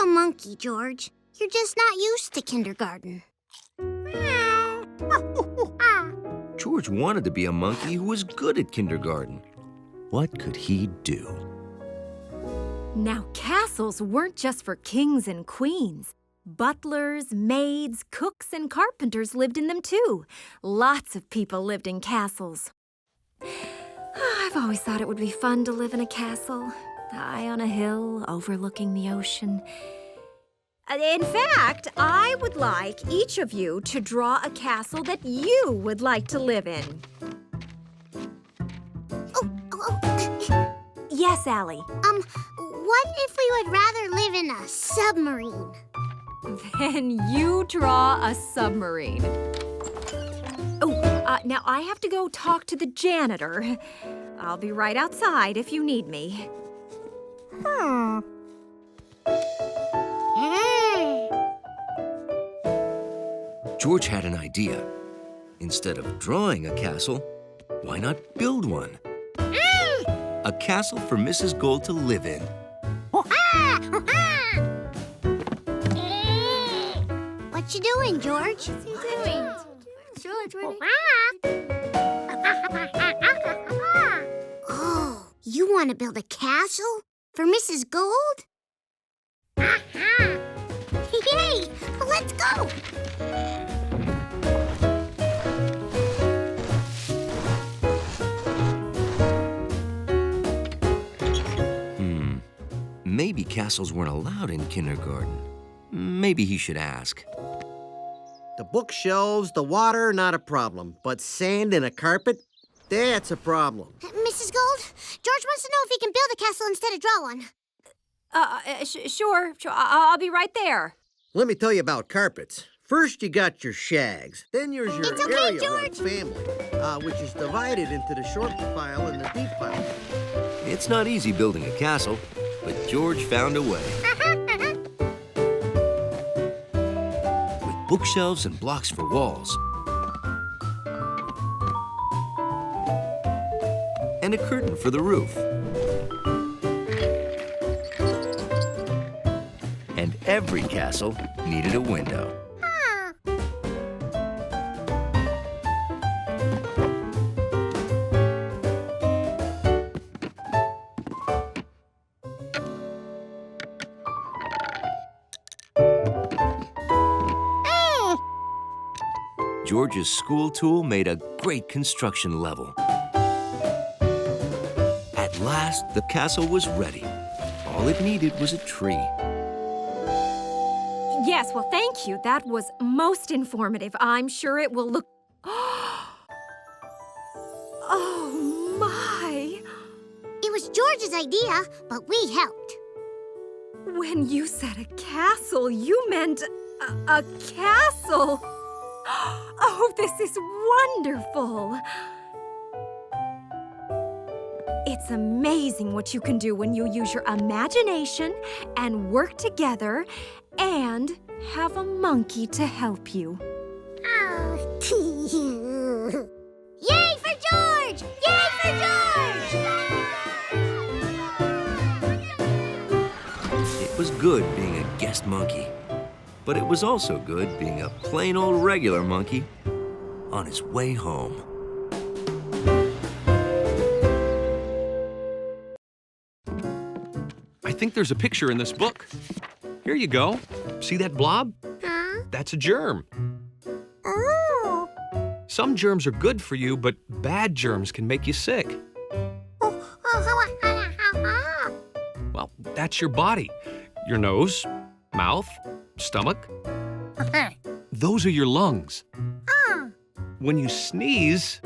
You're a monkey, George. You're just not used to kindergarten. George wanted to be a monkey who was good at kindergarten. What could he do? Now, castles weren't just for kings and queens. Butlers, maids, cooks, and carpenters lived in them too. Lots of people lived in castles. I've always thought it would be fun to live in a castle, high on a hill overlooking the ocean. In fact, I would like each of you to draw a castle that you would like to live in. Yes, Allie? What if we would rather live in a submarine? Then you draw a submarine. Now I have to go talk to the janitor. I'll be right outside if you need me. George had an idea. Instead of drawing a castle, why not build one? A castle for Mrs. Gold to live in. What you doing, George? What's he doing? George, what Oh, you want to build a castle for Mrs. Gold? Yay! Let's go! Maybe castles weren't allowed in kindergarten. Maybe he should ask. The bookshelves, the water, not a problem. But sand in a carpet, that's a problem. Mrs. Gold, George wants to know if he can build a castle instead of draw one. Sure. I'll be right there. Let me tell you about carpets. First, you got your shags. Then there's your It's okay, area George. family, which is divided into the short pile and the deep pile. It's not easy building a castle, but George found a way. With bookshelves and blocks for walls. And a curtain for the roof. And every castle needed a window. George's school tool made a great construction level. At last, the castle was ready. All it needed was a tree. Yes, well, thank you. That was most informative. I'm sure it will look... Oh, my! It was George's idea, but we helped. When you said a castle, you meant a castle. Oh, this is wonderful. It's amazing what you can do when you use your imagination and work together and have a monkey to help you. Yay for George! Yay for George! It was good being a guest monkey, but it was also good being a plain old regular monkey on his way home. I think there's a picture in this book. Here you go. See that blob? Huh? That's a germ. Oh. Some germs are good for you, but bad germs can make you sick. Well, that's your body. Your nose, mouth, stomach. Those are your lungs. When you sneeze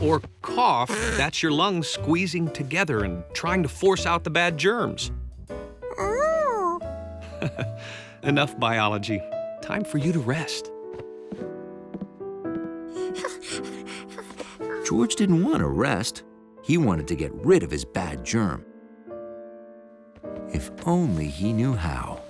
or cough, that's your lungs squeezing together and trying to force out the bad germs. Enough biology. Time for you to rest. George didn't want to rest. He wanted to get rid of his bad germ. If only he knew how.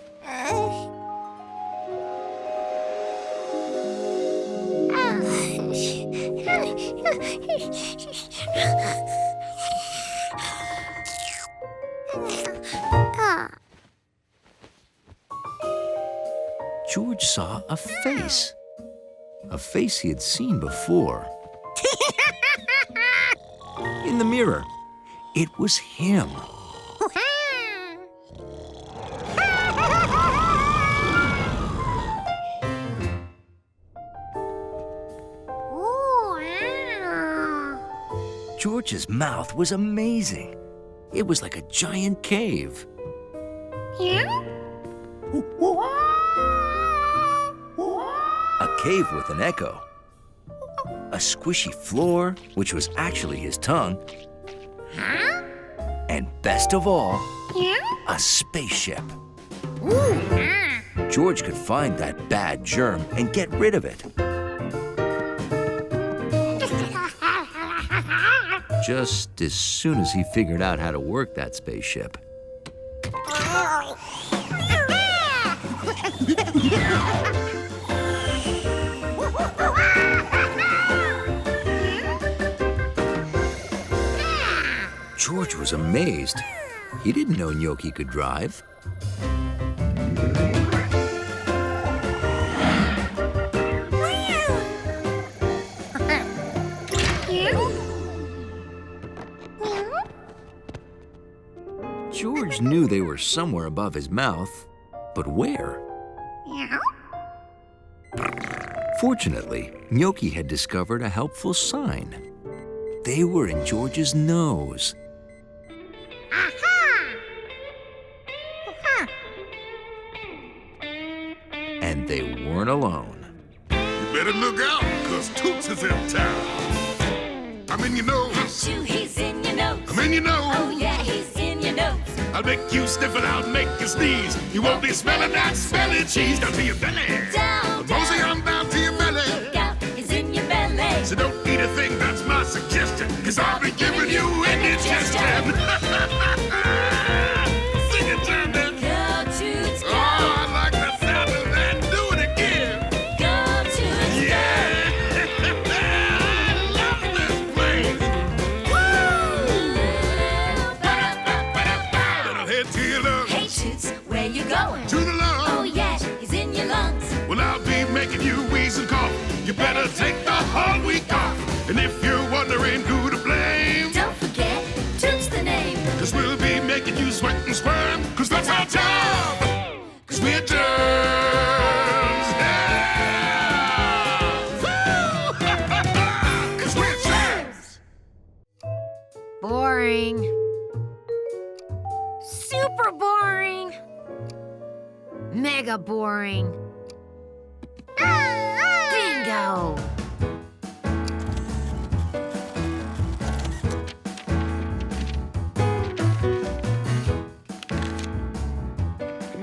George saw a face. A face he had seen before. In the mirror. It was him. George's mouth was amazing. It was like a giant cave. A cave with an echo. A squishy floor, which was actually his tongue. And best of all, a spaceship. George could find that bad germ and get rid of it. Just as soon as he figured out how to work that spaceship. George was amazed. He didn't know Gnocchi could drive. George knew they were somewhere above his mouth, but where? Fortunately, Gnocchi had discovered a helpful sign. They were in George's nose. And they weren't alone. You better look out, cause Toots is in town. I'm in your nose. Achoo, he's in your nose. I'm in your nose. Oh yeah, he's in your nose. I'll make you sniff it, I'll make you sneeze. You won't be smelling that smelly cheese down to your belly. Down, Mosey on down to your belly. Look out, he's in your belly. So don't eat a thing, that's my suggestion. Cause I'll be giving you indigestion. Sing it, Johnny. Go Toots, go. Oh, I like the sound of that. Do it again. Go Toots, Yeah. I love this place. Better head to your go. lungs. Hey Toots, where you going? To the lungs. Oh yeah, he's in your lungs. Well, I'll be making you wheeze and cough. You better take the whole week off. And if you're wondering who to blame, Don't forget, Toots the name. cause we'll be making you sweat and squirm. Cause that's our job. Cause we're germs. Yeah. Woo! Cause we're germs. Boring. Super boring. Mega boring. Bingo.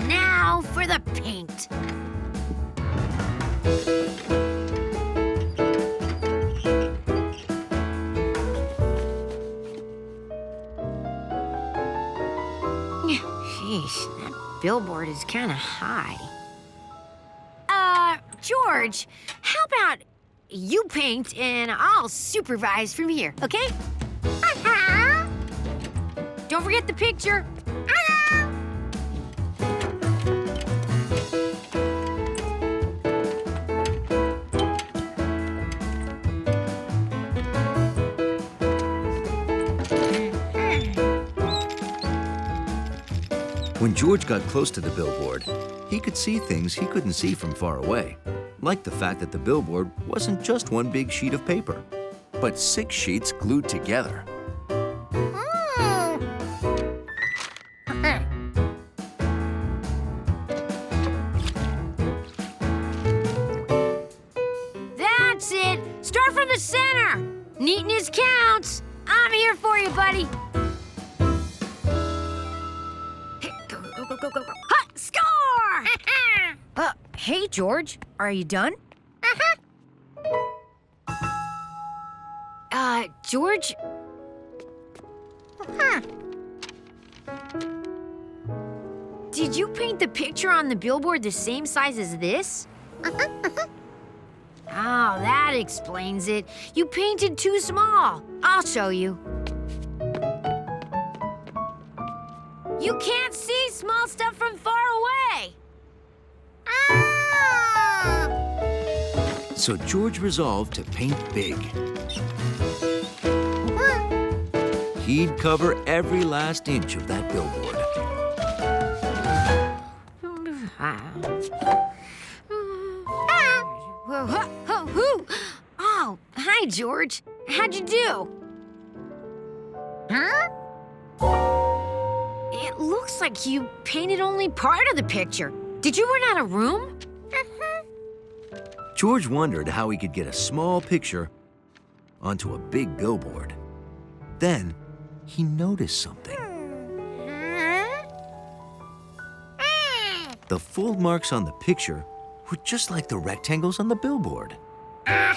Now for the paint. Sheesh, that billboard is kind of high. George, how about you paint and I'll supervise from here, okay? Don't forget the picture. When George got close to the billboard, he could see things he couldn't see from far away, like the fact that the billboard wasn't just one big sheet of paper, but 6 sheets glued together. That's it. Start from the center. Neatness counts. I'm here for you, buddy. Hey, go, go, go, go, go, go. Ha! Score! Hey, George. Are you done? George? Did you paint the picture on the billboard the same size as this? Oh, that explains it. You painted too small. I'll show you. You can't see small stuff from far away. Ah! So George resolved to paint big. He'd cover every last inch of that billboard. Oh, hi, George. How'd you do? Huh? It looks like you painted only part of the picture. Did you run out of room? George wondered how he could get a small picture onto a big billboard. Then he noticed something. The fold marks on the picture were just like the rectangles on the billboard. Oh,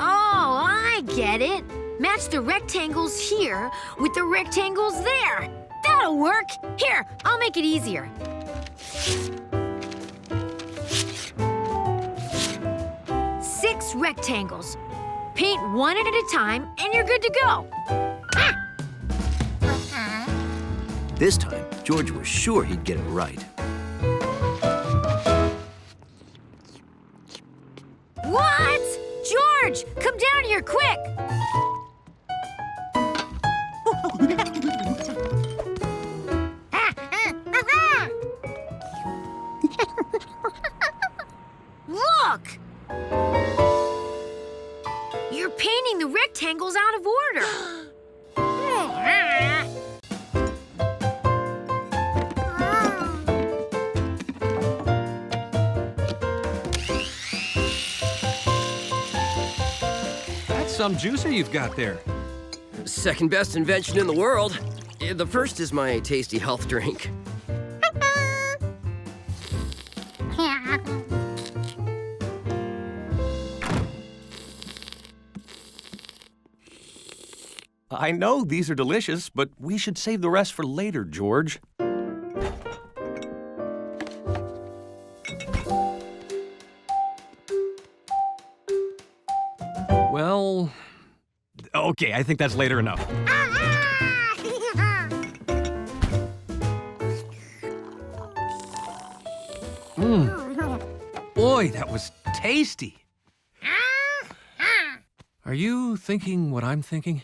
I get it. Match the rectangles here with the rectangles there. That'll work. Here, I'll make it easier. Six rectangles. Paint one at a time, and you're good to go. This time, George was sure he'd get it right. What? George, come down here quick. Look! You're painting the rectangles out of order. That's some juicer you've got there. Second best invention in the world. The first is my tasty health drink. I know these are delicious, but we should save the rest for later, George. Well, okay, I think that's later enough. Boy, that was tasty. Are you thinking what I'm thinking?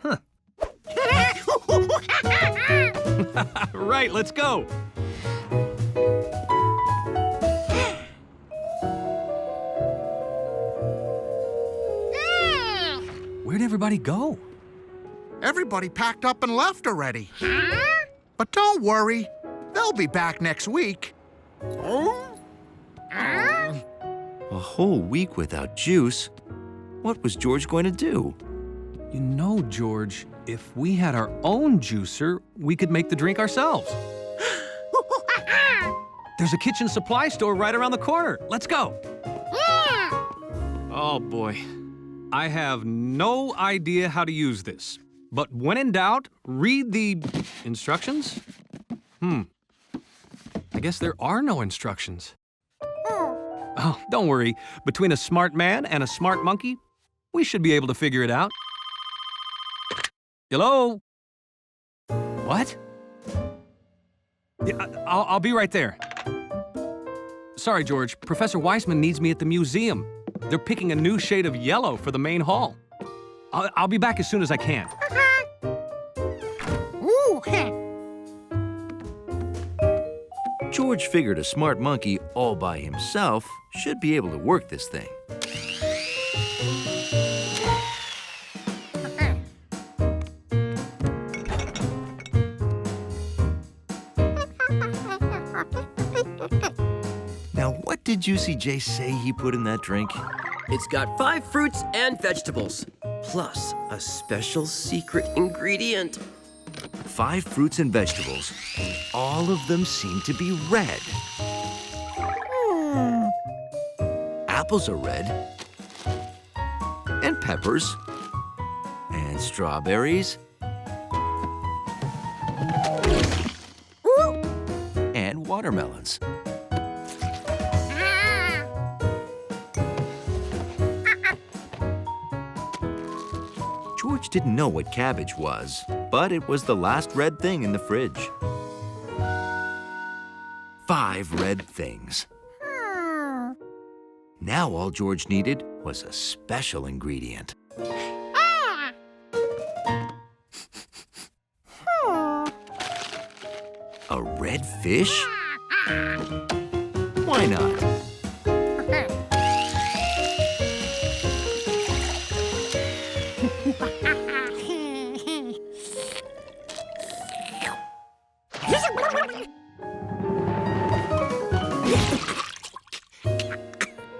Huh. Right, let's go. Where'd everybody go? Everybody packed up and left already. But don't worry, they'll be back next week. A whole week without juice? What was George going to do? You know, George, if we had our own juicer, we could make the drink ourselves. There's a kitchen supply store right around the corner. Let's go. Oh, boy. I have no idea how to use this. But when in doubt, read the instructions? I guess there are no instructions. Oh, don't worry. Between a smart man and a smart monkey, we should be able to figure it out. Hello? What? Yeah, I'll be right there. Sorry, George. Professor Weissman needs me at the museum. They're picking a new shade of yellow for the main hall. I'll be back as soon as I can. George figured a smart monkey all by himself should be able to work this thing. Now, what did Juicy J say he put in that drink? It's got 5 fruits and vegetables, plus a special secret ingredient. 5 fruits and vegetables. All of them seem to be red. Apples are red. And peppers. And strawberries. And watermelons. George George didn't know what cabbage was, but it was the last red thing in the fridge. 5 red things. Now all George needed was a special ingredient. A red fish? Why not?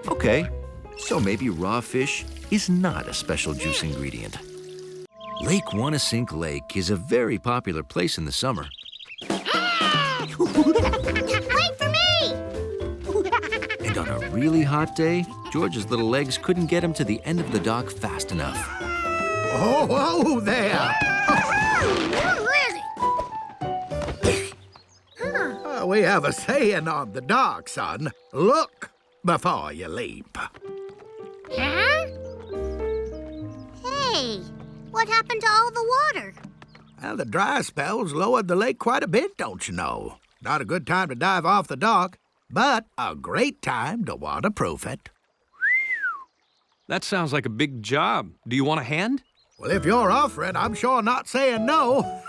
Okay, so maybe raw fish is not a special juice ingredient. Lake Wanasink Lake is a very popular place in the summer. Wait for me! And on a really hot day, George's little legs couldn't get him to the end of the dock fast enough. Oh, there! We have a saying on the dock, son. Look before you leap. Huh? Hey, what happened to all the water? Well, the dry spells lowered the lake quite a bit, don't you know? Not a good time to dive off the dock, but a great time to waterproof it. That sounds like a big job. Do you want a hand? Well, if you're offering, I'm sure not saying no.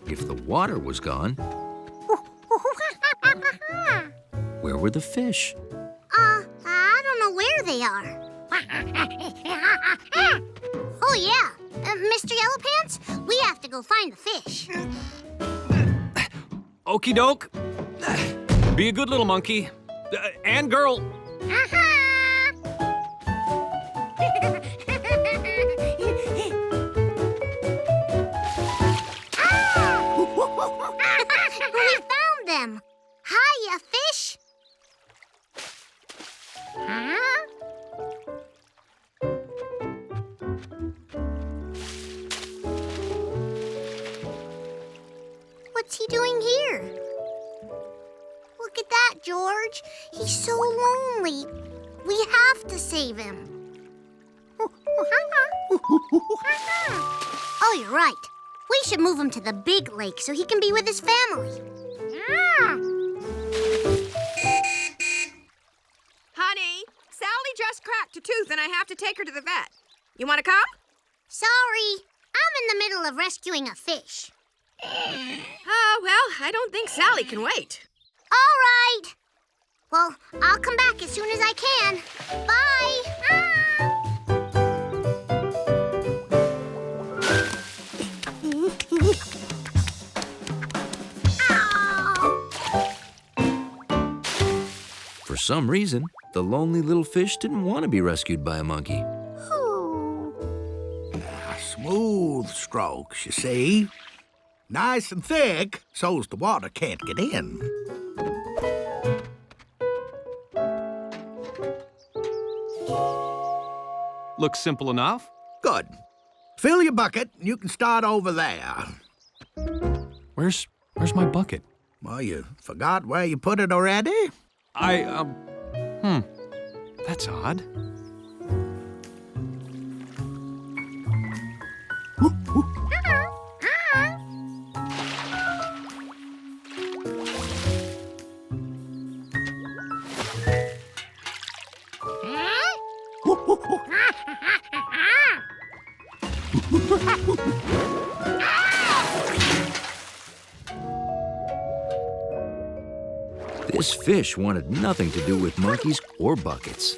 If the water was gone, where were the fish? I don't know where they are. Oh, yeah. Mr. Yellowpants, we have to go find the fish. Okie doke. Be a good little monkey. And girl. We found them. Hiya, fish. Huh? What's he doing here? Look at that, George. He's so lonely. We have to save him. Oh, you're right. We should move him to the big lake so he can be with his family. Honey, Sally just cracked a tooth and I have to take her to the vet. You want to come? Sorry, I'm in the middle of rescuing a fish. Oh, well, I don't think Sally can wait. All right. Well, I'll come back as soon as I can. Bye. For some reason, the lonely little fish didn't want to be rescued by a monkey. Smooth strokes, you see. Nice and thick, so's the water can't get in. Looks simple enough. Good. Fill your bucket, and you can start over there. Where's my bucket? Well, you forgot where you put it already? That's odd. This fish wanted nothing to do with monkeys or buckets.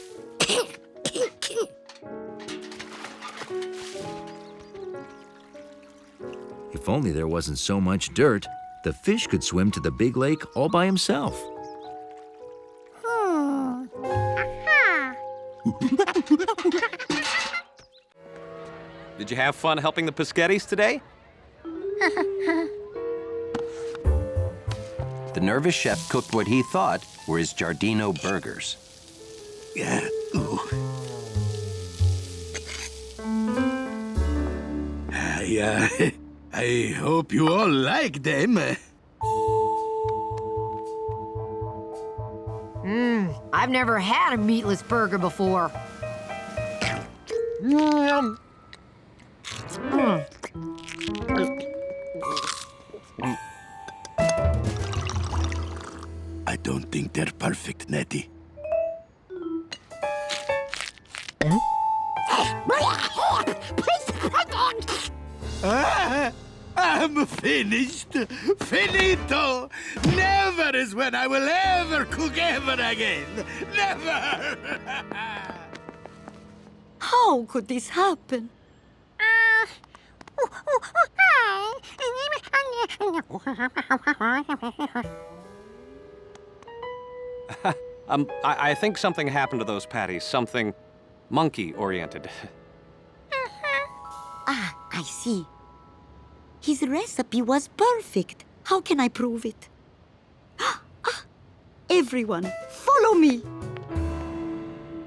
If only there wasn't so much dirt, the fish could swim to the big lake all by himself. Did you have fun helping the Pescettis today? The nervous chef cooked what he thought were his Giardino burgers. Yeah. Ooh. I hope you all like them. I I've never had a meatless burger before. I don't think they're perfect, Nettie. I'm finished. Finito. Never is when I will ever cook ever again. Never. How could this happen? I think something happened to those patties. Something monkey-oriented. Ah, I see. His recipe was perfect. How can I prove it? Ah, everyone, follow me.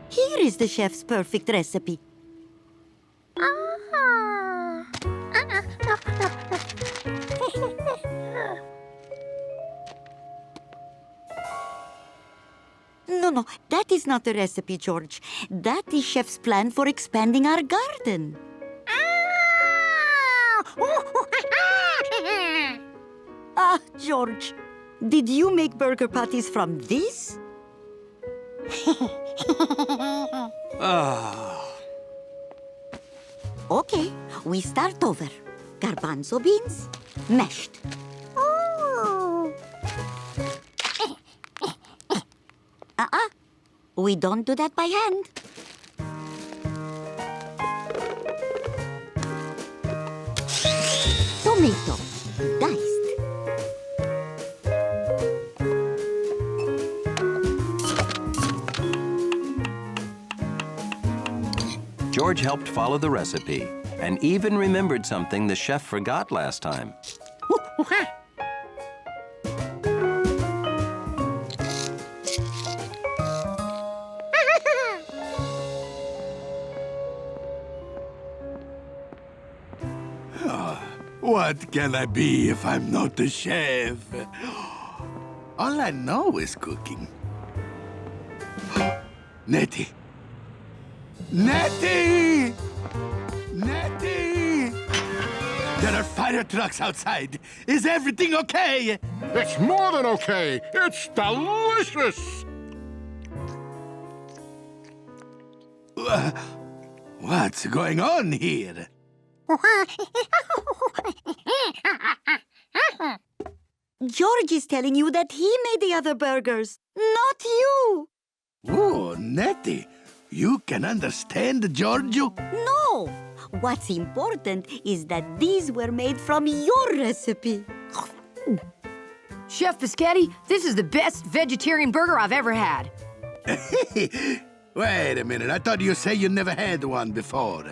Here is the chef's perfect recipe. No, that is not the recipe, George. That is chef's plan for expanding our garden. Ah, George, did you make burger patties from this? Okay, we start over. Garbanzo beans, mashed. We don't do that by hand. Tomato, diced. George helped follow the recipe and even remembered something the chef forgot last time. What can I be if I'm not the chef? All I know is cooking. Nettie! Nettie! Nettie! There are fire trucks outside. Is everything okay? It's more than okay. It's delicious. What's going on here? George is telling you that he made the other burgers, not you. Oh, Nettie, you can understand Giorgio? No. What's important is that these were made from your recipe. Chef Biscotti, this is the best vegetarian burger I've ever had. Wait a minute, I thought you said you never had one before.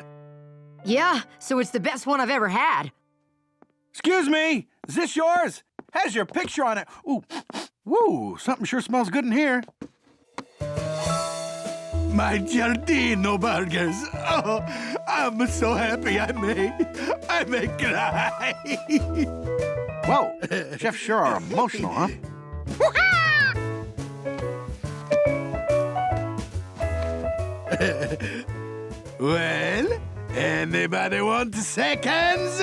Yeah, so it's the best one I've ever had. Excuse me, is this yours? Has your picture on it. Ooh, woo, something sure smells good in here. My Giardino burgers. Oh, I'm so happy I may cry. Whoa, chefs sure are emotional, huh? Well, anybody want seconds?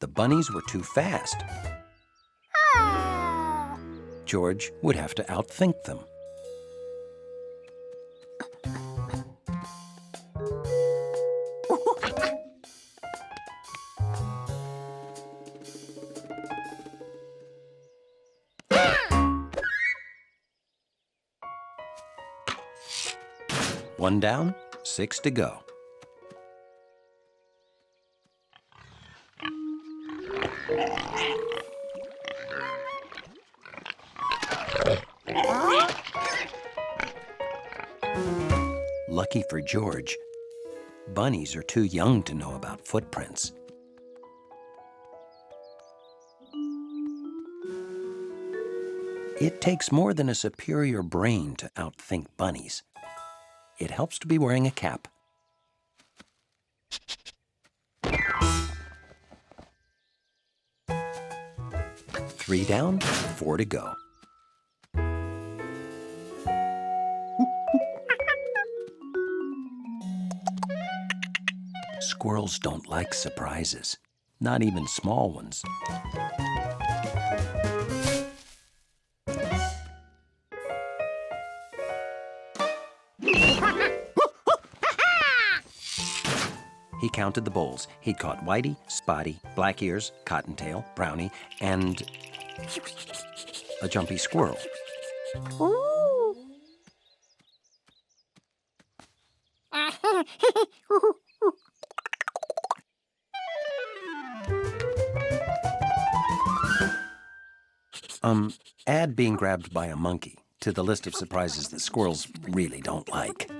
The bunnies were too fast. George would have to outthink them. One down, 6 to go. Lucky for George, bunnies are too young to know about footprints. It takes more than a superior brain to outthink bunnies. It helps to be wearing a cap Three down, 4 to go. Squirrels don't like surprises, not even small ones. He counted the bowls. He'd caught Whitey, Spotty, Black Ears, Cottontail, Brownie, and a jumpy squirrel. Ooh. Add being grabbed by a monkey to the list of surprises that squirrels really don't like.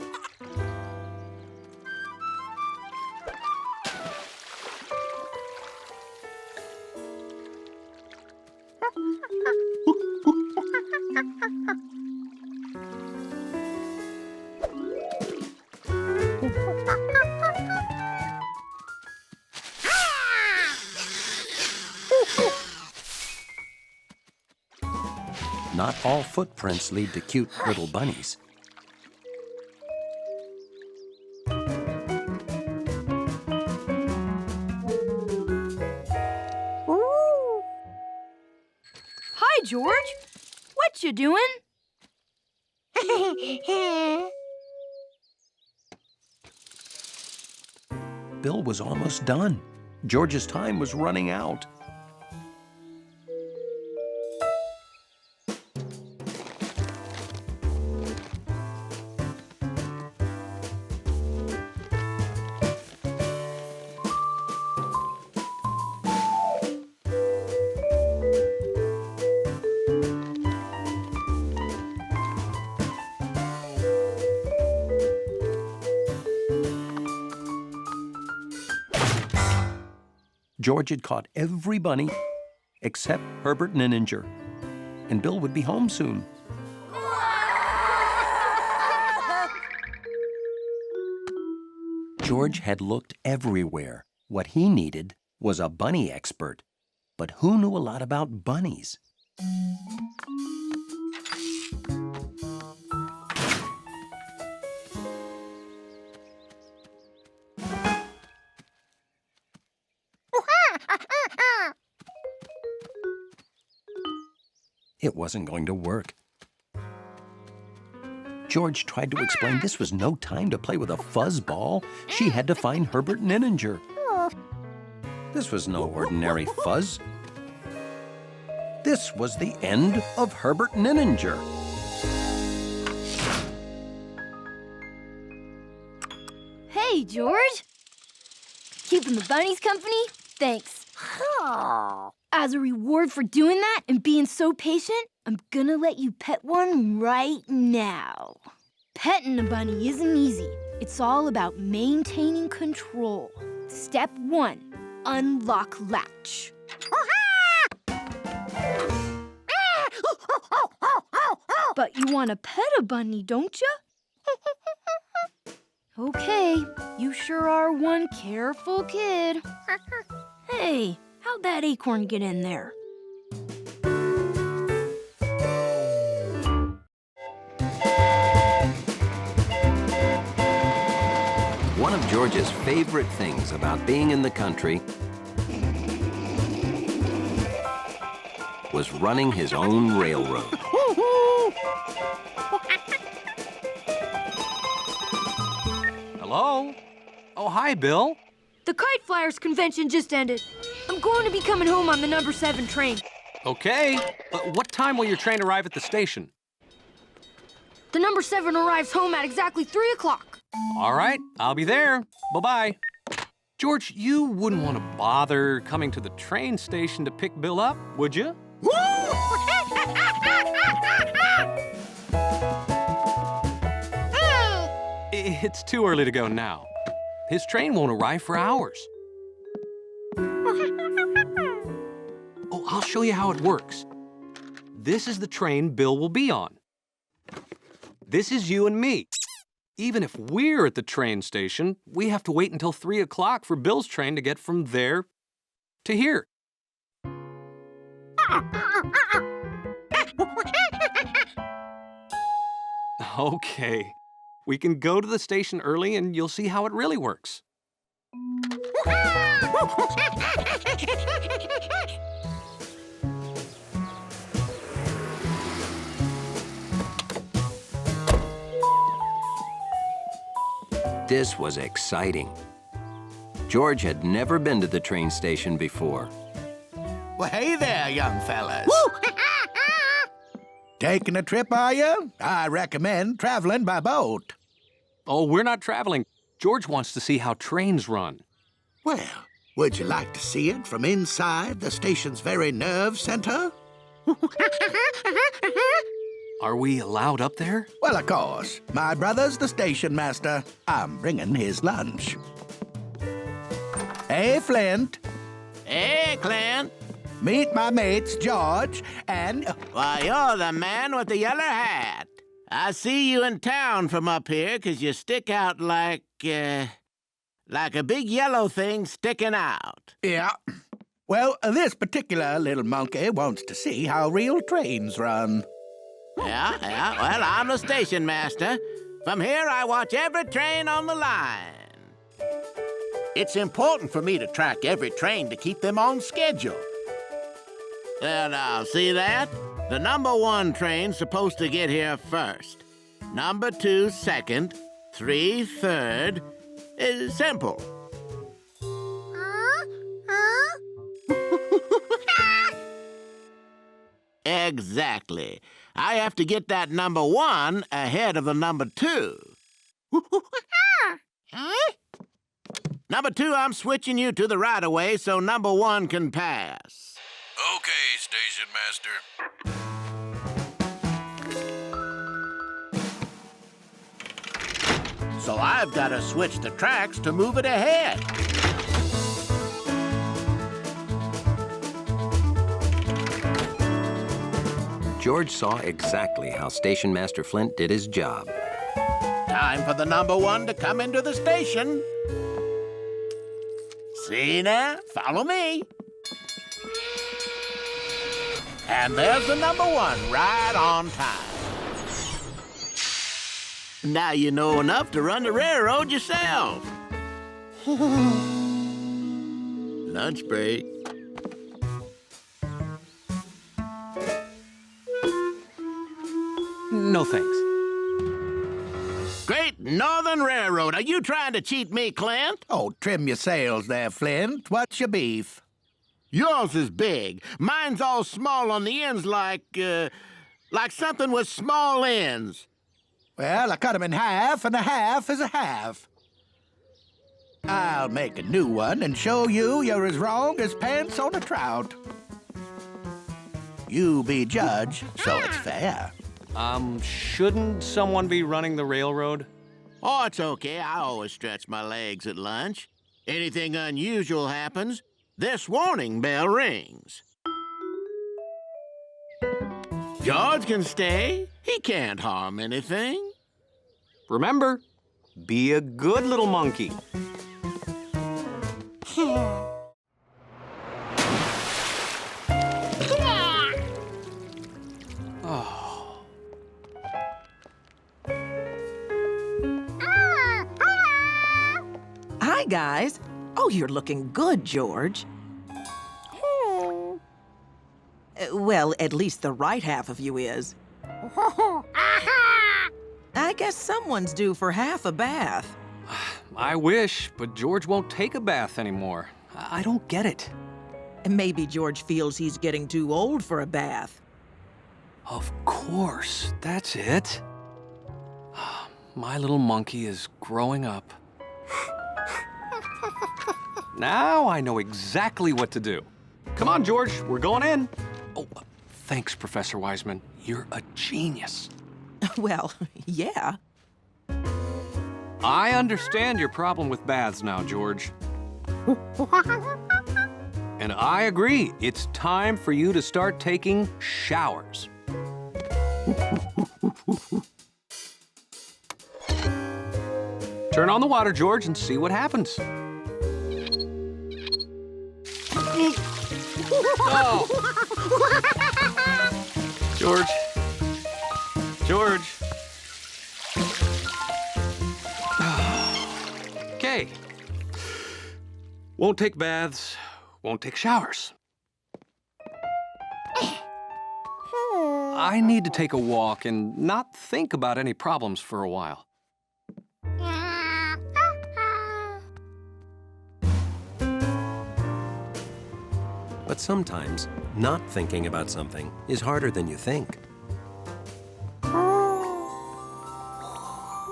Not all footprints lead to cute little bunnies. Ooh. Hi, George. What you doing? Bill was almost done. George's time was running out. George had caught every bunny except Herbert Ninninger, and Bill would be home soon. George had looked everywhere. What he needed was a bunny expert, but who knew a lot about bunnies? It wasn't going to work. George tried to explain this was no time to play with a fuzz ball. She had to find Herbert Ninninger. This was no ordinary fuzz. This was the end of Herbert Ninninger. Hey, George. Keeping the bunnies company? Thanks. As a reward for doing that and being so patient, I'm gonna let you pet one right now. Petting a bunny isn't easy. It's all about maintaining control. Step 1, unlock latch. But you want to pet a bunny, don't you? Okay, you sure are one careful kid. Hey, how'd that acorn get in there? One of George's favorite things about being in the country was running his own railroad. Hello? Oh, hi, Bill. The Kite Flyers convention just ended. I'm going to be coming home on the number 7 train. Okay. What time will your train arrive at the station? The number 7 arrives home at exactly 3 o'clock. All right, I'll be there. Bye-bye. George, you wouldn't want to bother coming to the train station to pick Bill up, would you? It's too early to go now. His train won't arrive for hours. Oh, I'll show you how it works. This is the train Bill will be on. This is you and me. Even if we're at the train station, we have to wait until 3 o'clock for Bill's train to get from there to here. Okay. We can go to the station early and you'll see how it really works. This was exciting. George had never been to the train station before. Well, hey there, young fellas. Taking a trip, are you? I recommend traveling by boat. Oh, we're not traveling. George wants to see how trains run. Well, would you like to see it from inside the station's very nerve center? Are we allowed up there? Well, of course. My brother's the station master. I'm bringing his lunch. Hey, Flint. Hey, Clint. Meet my mates, George and... Why, you're the man with the yellow hat. I see you in town from up here 'cause you stick out like a big yellow thing sticking out. Yeah. Well, this particular little monkey wants to see how real trains run. Yeah. Well, I'm the station master. From here, I watch every train on the line. It's important for me to track every train to keep them on schedule. Now, see that? The number 1 train's supposed to get here first. Number 2 second, 3 third. It's simple. Exactly. I have to get that number 1 ahead of the number 2. Number 2, I'm switching you to the right-of-way so number 1 can pass. Okay, station master. So I've got to switch the tracks to move it ahead. George saw exactly how Station Master Flint did his job. Time for the number 1 to come into the station. See now? Follow me. And there's the number 1 right on time. Now you know enough to run the railroad yourself. Lunch break. No thanks. Great Northern Railroad. Are you trying to cheat me, Clint? Oh, trim your sails there, Flint. What's your beef? Yours is big. Mine's all small on the ends like something with small ends. Well, I cut 'em in half, and a half is a half. I'll make a new one and show you you're as wrong as pants on a trout. You be judge, so it's fair. Shouldn't someone be running the railroad? Oh, it's okay. I always stretch my legs at lunch. Anything unusual happens, this warning bell rings. George can stay. He can't harm anything. Remember, be a good little monkey. Hi, guys. Oh, you're looking good, George. Well, at least the right half of you is. I guess someone's due for half a bath. I wish, but George won't take a bath anymore. I don't get it. Maybe George feels he's getting too old for a bath. Of course, that's it. My little monkey is growing up. Now I know exactly what to do. Come on, George, we're going in. Oh, thanks, Professor Wiseman. You're a genius. Well, yeah. I understand your problem with baths now, George. And I agree. It's time for you to start taking showers. Turn on the water, George, and see what happens. Oh! George. George. Okay. Won't take baths, won't take showers. I need to take a walk and not think about any problems for a while. But sometimes, not thinking about something is harder than you think.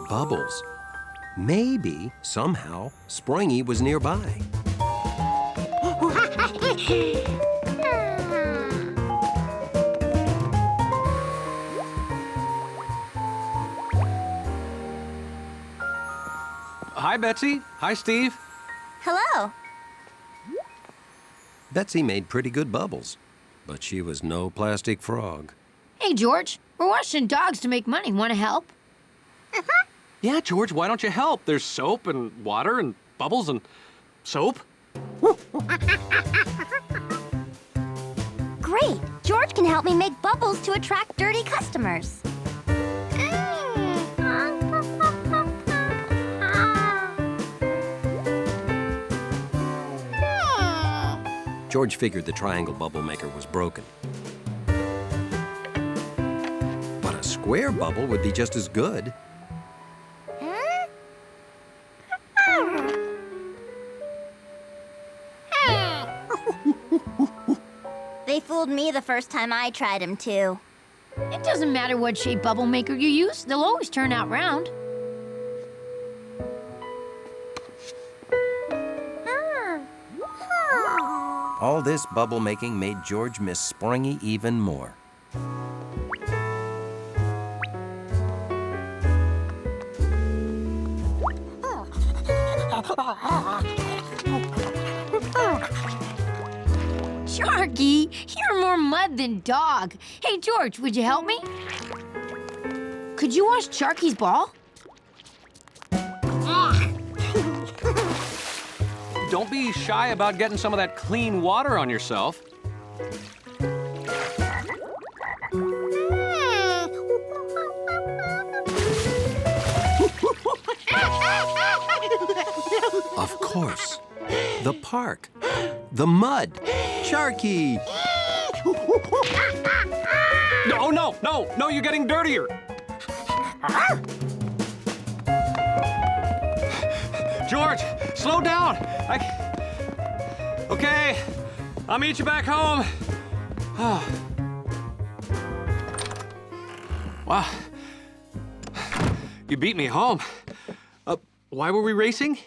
Bubbles. Maybe, somehow, Springy was nearby. Hi, Betsy. Hi, Steve. Hello. Betsy made pretty good bubbles, but she was no plastic frog. Hey, George, we're washing dogs to make money. Want to help? Yeah, George, why don't you help? There's soap and water and bubbles and soap. Great. George can help me make bubbles to attract dirty customers. George figured the triangle bubble maker was broken. But a square bubble would be just as good. They fooled me the first time I tried them, too. It doesn't matter what shape bubble maker you use. They'll always turn out round. All this bubble making made George miss Springy even more. Sharky, you're more mud than dog. Hey, George, would you help me? Could you wash Sharky's ball? Don't be shy about getting some of that clean water on yourself. Of course. The park. The mud. Sharky! No, no, no, no, you're getting dirtier. George, slow down. Okay, I'll meet you back home. Wow. You beat me home. Why were we racing?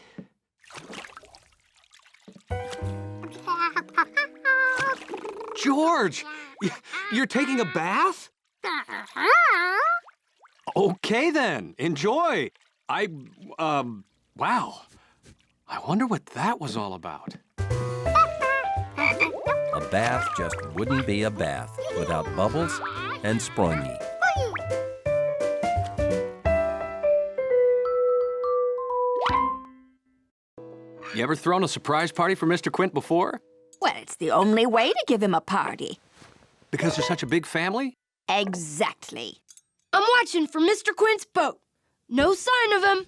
George, you're taking a bath? Okay then, enjoy. Wow. I wonder what that was all about. A bath just wouldn't be a bath without Bubbles and Springy. You ever thrown a surprise party for Mr. Quint before? Well, it's the only way to give him a party. Because you're such a big family? Exactly. I'm watching for Mr. Quint's boat. No sign of him.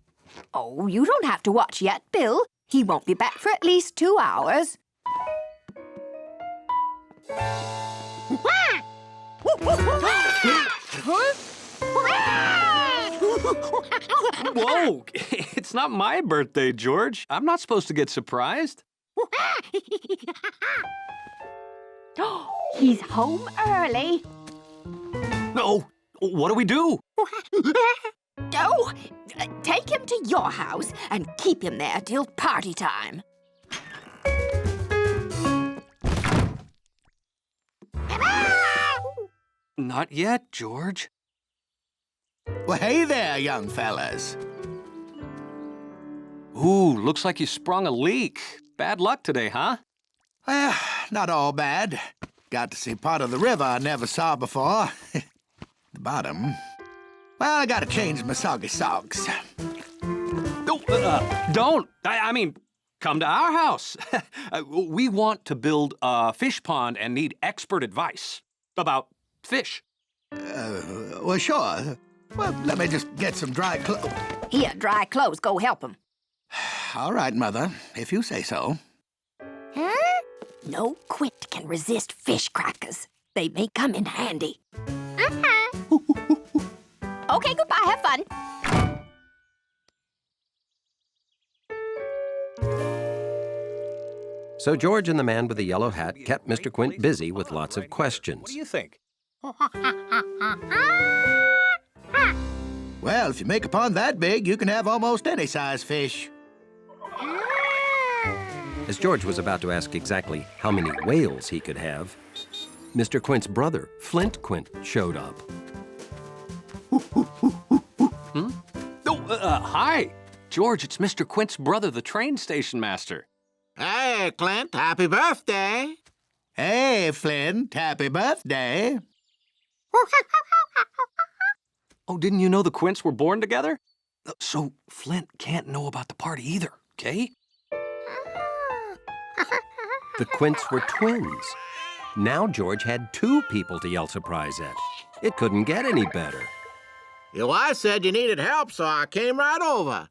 Oh, you don't have to watch yet, Bill. He won't be back for at least 2 hours. Whoa! It's not my birthday, George. I'm not supposed to get surprised. He's home early. No! What do we do? Oh, take him to your house and keep him there till party time. Not yet, George. Well, hey there, young fellas. Ooh, looks like you sprung a leak. Bad luck today, huh? Not all bad. Got to see part of the river I never saw before. The bottom. Well, I gotta change my soggy socks. Don't. I mean, come to our house. We want to build a fish pond and need expert advice about fish. Well, sure. Well, let me just get some dry clothes. Here, dry clothes. Go help him. All right, Mother, if you say so. Huh? No Quint can resist fish crackers. They may come in handy. Okay, goodbye. Have fun. So George and the man with the yellow hat kept Mr. Quint busy with lots of questions. What do you think? Well, if you make a pond that big, you can have almost any size fish. As George was about to ask exactly how many whales he could have, Mr. Quint's brother, Flint Quint, showed up. Hi. George, it's Mr. Quint's brother, the train station master. Hey, Clint, happy birthday. Hey, Flint, happy birthday. Oh, didn't you know the Quints were born together? So Flint can't know about the party either, okay? The Quints were twins. Now George had 2 people to yell surprise at. It couldn't get any better. Your wife said you needed help, so I came right over.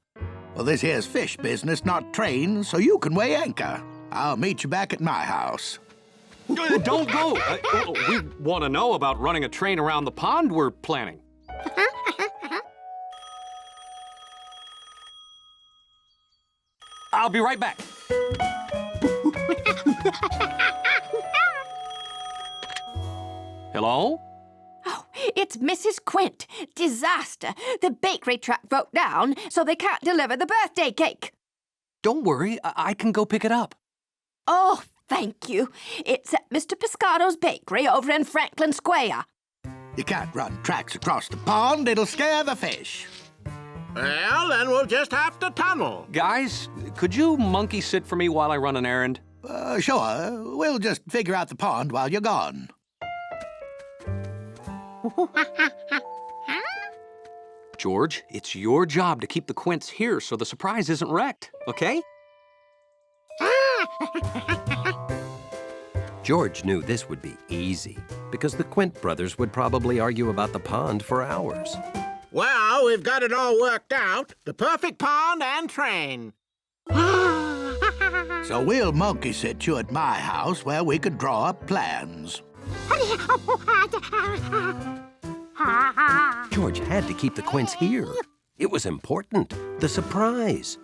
Well, this here's fish business, not trains, so you can weigh anchor. I'll meet you back at my house. Don't go. We want to know about running a train around the pond we're planning. I'll be right back. Hello? Oh, it's Mrs. Quint. Disaster. The bakery truck broke down, so they can't deliver the birthday cake. Don't worry. I can go pick it up. Oh, thank you. It's at Mr. Pescado's bakery over in Franklin Square. You can't run tracks across the pond. It'll scare the fish. Well, then we'll just have to tunnel. Guys, could you monkey sit for me while I run an errand? Sure. We'll just figure out the pond while you're gone. George, it's your job to keep the Quints here so the surprise isn't wrecked, okay? George knew this would be easy, because the Quint brothers would probably argue about the pond for hours. Well, we've got it all worked out. The perfect pond and train. So we'll monkey sit you at my house where we could draw up plans. George had to keep the Quints here. It was important. The surprise.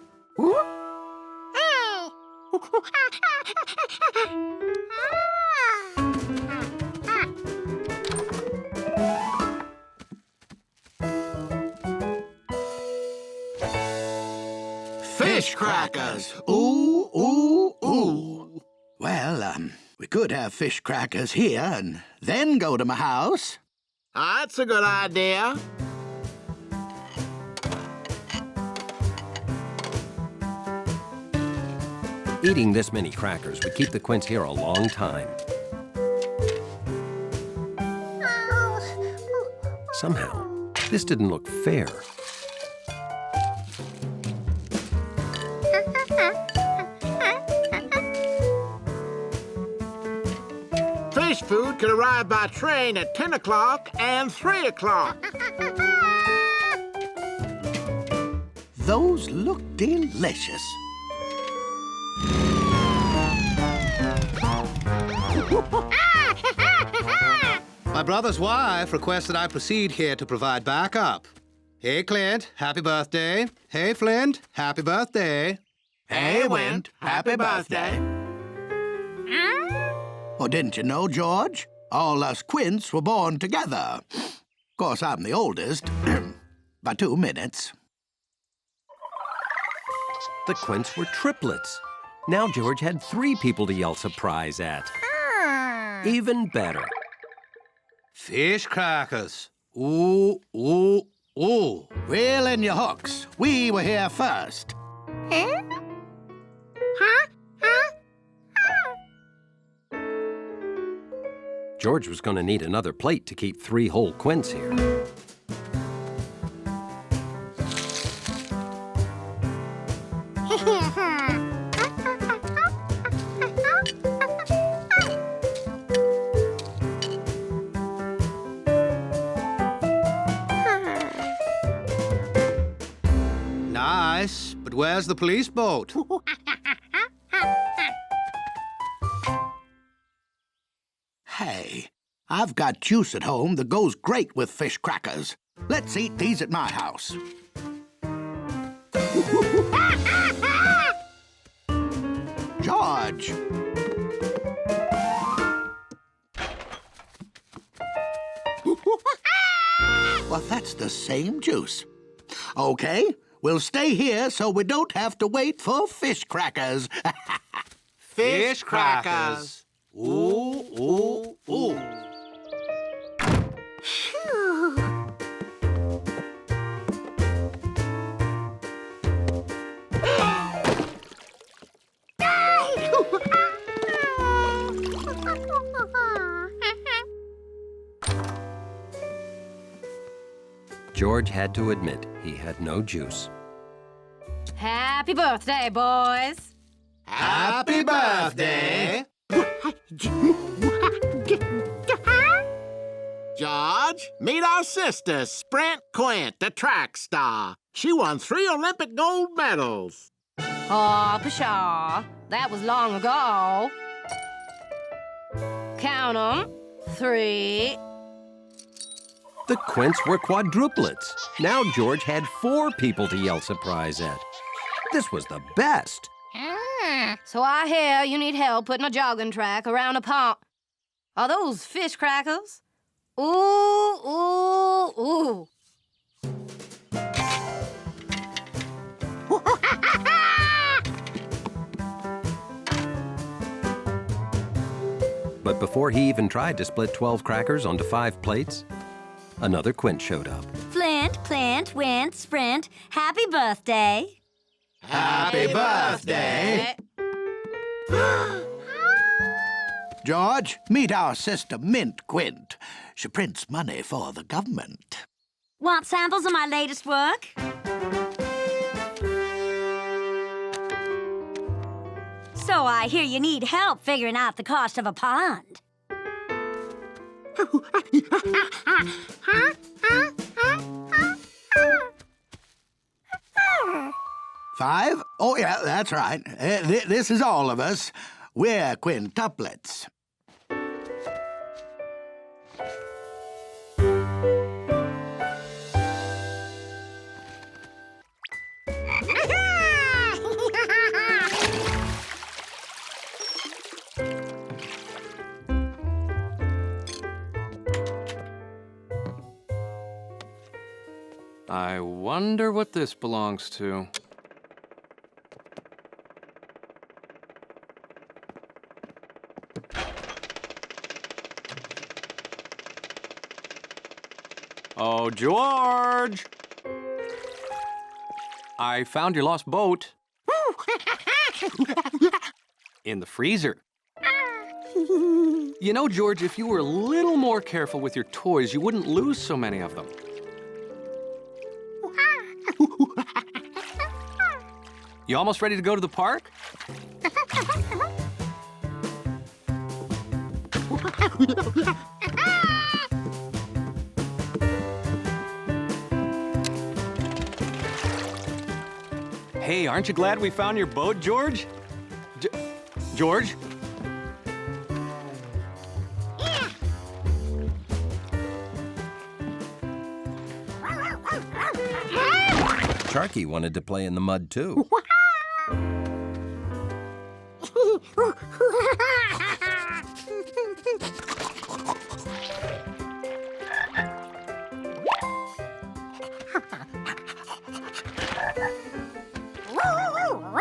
Fish crackers. Ooh, ooh, ooh. Well, we could have fish crackers here and then go to my house. That's a good idea. Eating this many crackers would keep the Quints here a long time. Somehow, this didn't look fair. Fish food could arrive by train at 10 o'clock and 3 o'clock. Those look delicious. My brother's wife requested I proceed here to provide backup. Hey, Clint, happy birthday. Hey, Flint, happy birthday. Hey, Wint, happy birthday. Well, didn't you know, George? All us Quints were born together. Of course, I'm the oldest, by 2 minutes. The Quints were triplets. Now George had 3 people to yell surprise at. Even better. Fish crackers. Ooh, ooh, ooh. Reel in your hooks. We were here first. George was going to need another plate to keep 3 whole Quints here. But where's the police boat? Hey, I've got juice at home that goes great with fish crackers. Let's eat these at my house. George! Well, that's the same juice. Okay, we'll stay here so we don't have to wait for fish crackers. Fish crackers. Ooh, ooh, ooh. George had to admit he had no juice. Happy birthday, boys. Happy birthday! George, meet our sister, Sprint Quint, the track star. She won 3 Olympic gold medals. Oh, pshaw. That was long ago. Count 'em. 3. The Quints were quadruplets. Now George had 4 people to yell surprise at. This was the best. So I hear you need help putting a jogging track around a pond. Are those fish crackers? Ooh, ooh, ooh. But before he even tried to split 12 crackers onto 5 plates, another Quint showed up. Flint, Clint, Wint, Sprint, happy birthday. Happy birthday! George, meet our sister Mint Quint. She prints money for the government. Want samples of my latest work? So I hear you need help figuring out the cost of a pond. 5? Oh, yeah, that's right. This is all of us. We're quintuplets. I wonder what this belongs to. Oh, George! I found your lost boat. In the freezer. You know, George, if you were a little more careful with your toys, you wouldn't lose so many of them. You almost ready to go to the park? Hey, aren't you glad we found your boat, George? George? Sharky wanted to play in the mud, too.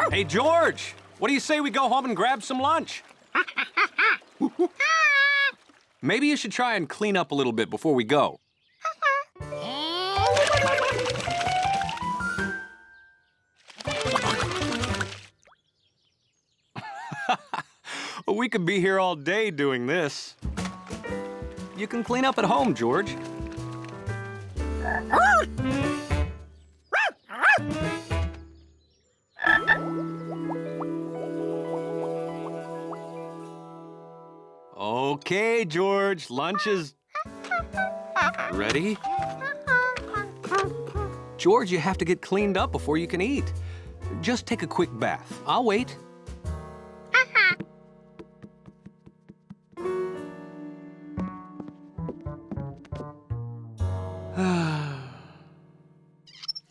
Hey, George! What do you say we go home and grab some lunch? Maybe you should try and clean up a little bit before we go. We could be here all day doing this. You can clean up at home, George. Okay, George, lunch is ready. George, you have to get cleaned up before you can eat. Just take a quick bath. I'll wait.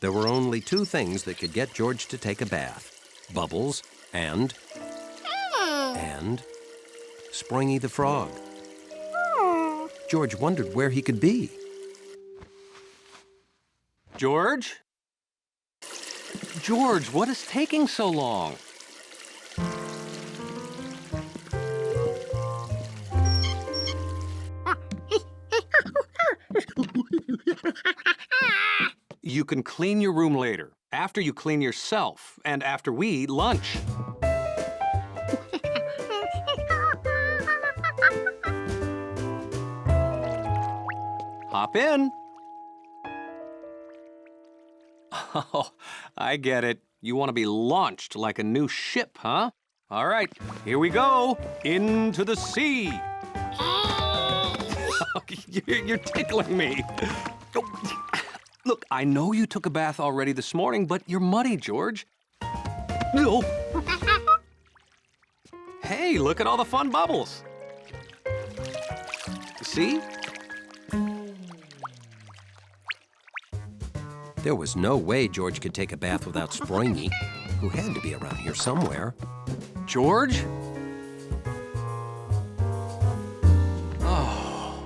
There were only two things that could get George to take a bath. Bubbles and Springy the Frog. George wondered where he could be. George? George, what is taking so long? You can clean your room later, after you clean yourself, and after we eat lunch. Hop in. Oh, I get it. You want to be launched like a new ship, huh? All right, here we go. Into the sea. You're tickling me. Look, I know you took a bath already this morning, but you're muddy, George. No. Hey, look at all the fun bubbles. See? There was no way George could take a bath without Springy, who had to be around here somewhere. George? Oh.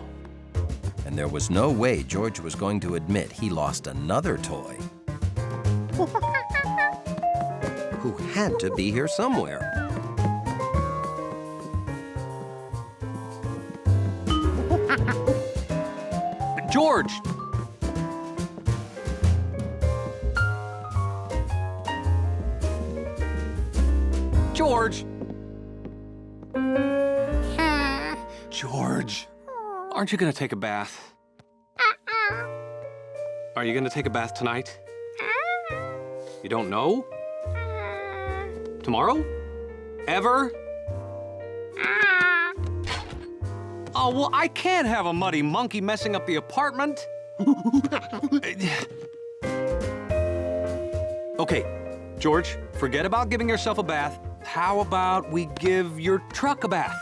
And there was no way George was going to admit he lost another toy. Who had to be here somewhere. George! George! George, aren't you gonna take a bath? Are you gonna take a bath tonight? You don't know? Tomorrow? Ever? Oh, well, I can't have a muddy monkey messing up the apartment. Okay, George, forget about giving yourself a bath. How about we give your truck a bath?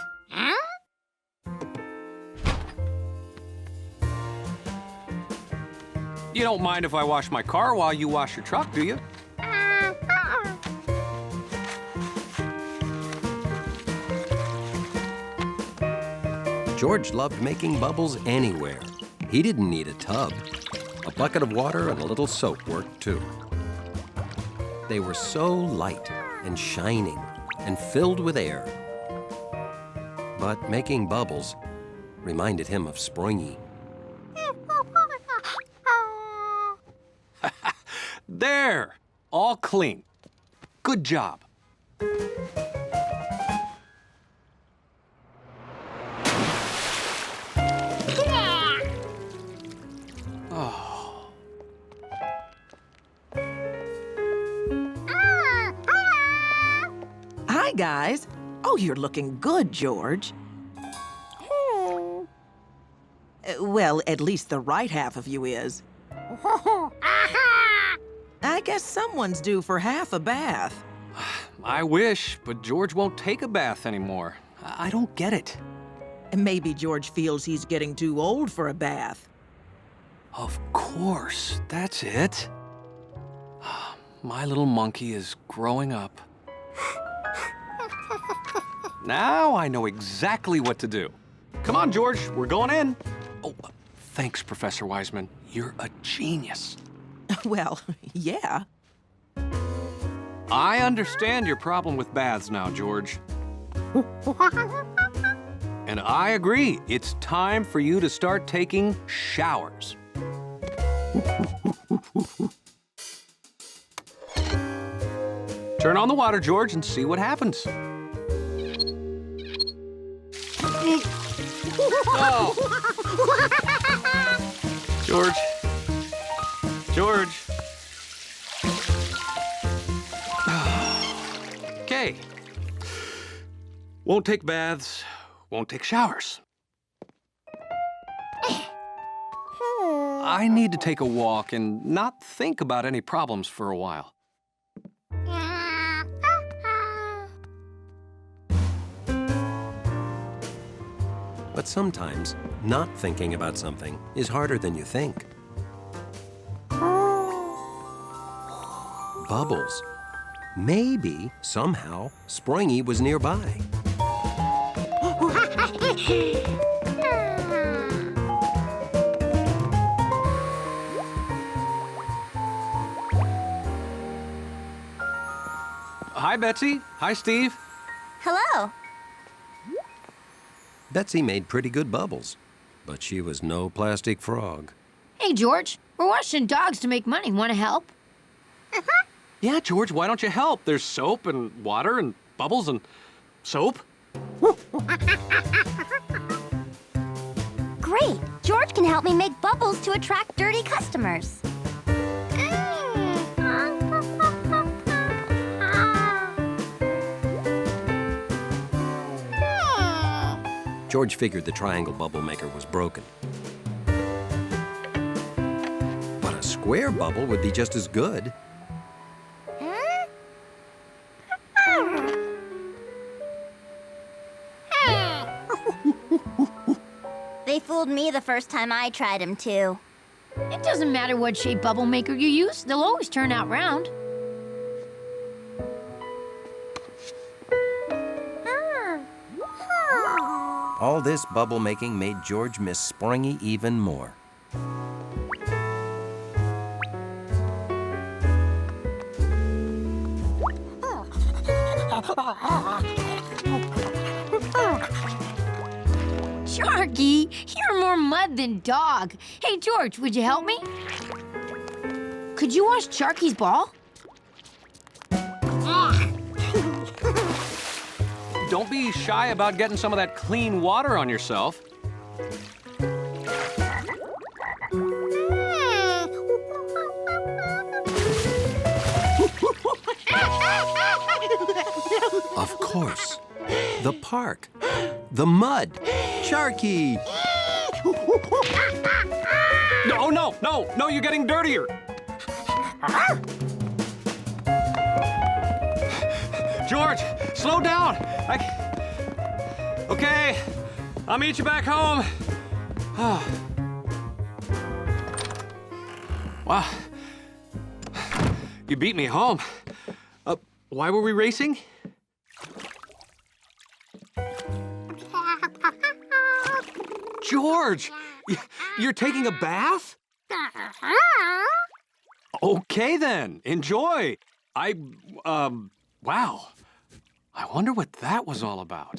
You don't mind if I wash my car while you wash your truck, do you? George loved making bubbles anywhere. He didn't need a tub. A bucket of water and a little soap worked too. They were so light and shining and filled with air. But making bubbles reminded him of Springy. There, all clean. Good job. Oh. Hi, guys. Oh, you're looking good, George. Well, at least the right half of you is. I guess someone's due for half a bath. I wish, but George won't take a bath anymore. I don't get it. Maybe George feels he's getting too old for a bath. Of course, that's it. My little monkey is growing up. Now I know exactly what to do. Come on, George, we're going in. Oh, thanks, Professor Wiseman. You're a genius. Well, yeah. I understand your problem with baths now, George. And I agree. It's time for you to start taking showers. Turn on the water, George, and see what happens. Oh. George. George. Okay. Won't take baths, won't take showers. I need to take a walk and not think about any problems for a while. But sometimes, not thinking about something is harder than you think. Bubbles. Maybe, somehow, Springy was nearby. Hi, Betsy. Hi, Steve. Hello. Betsy made pretty good bubbles, but she was no plastic frog. Hey, George, we're washing dogs to make money. Want to help? Yeah, George, why don't you help? There's soap and water and bubbles and soap. Great. George can help me make bubbles to attract dirty customers. George figured the triangle bubble maker was broken. But a square bubble would be just as good. They fooled me the first time I tried them, too. It doesn't matter what shape bubble maker you use. They'll always turn out round. All this bubble making made George miss Springy even more. Sharky, you're more mud than dog. Hey, George, would you help me? Could you wash Sharky's ball? Don't be shy about getting some of that clean water on yourself. Of course. The park. The mud. Sharky! No, no, no, no, you're getting dirtier. George, slow down. Okay, I'll meet you back home. Wow. You beat me home. Why were we racing? George, you're taking a bath? Okay then, enjoy. Wow. I wonder what that was all about.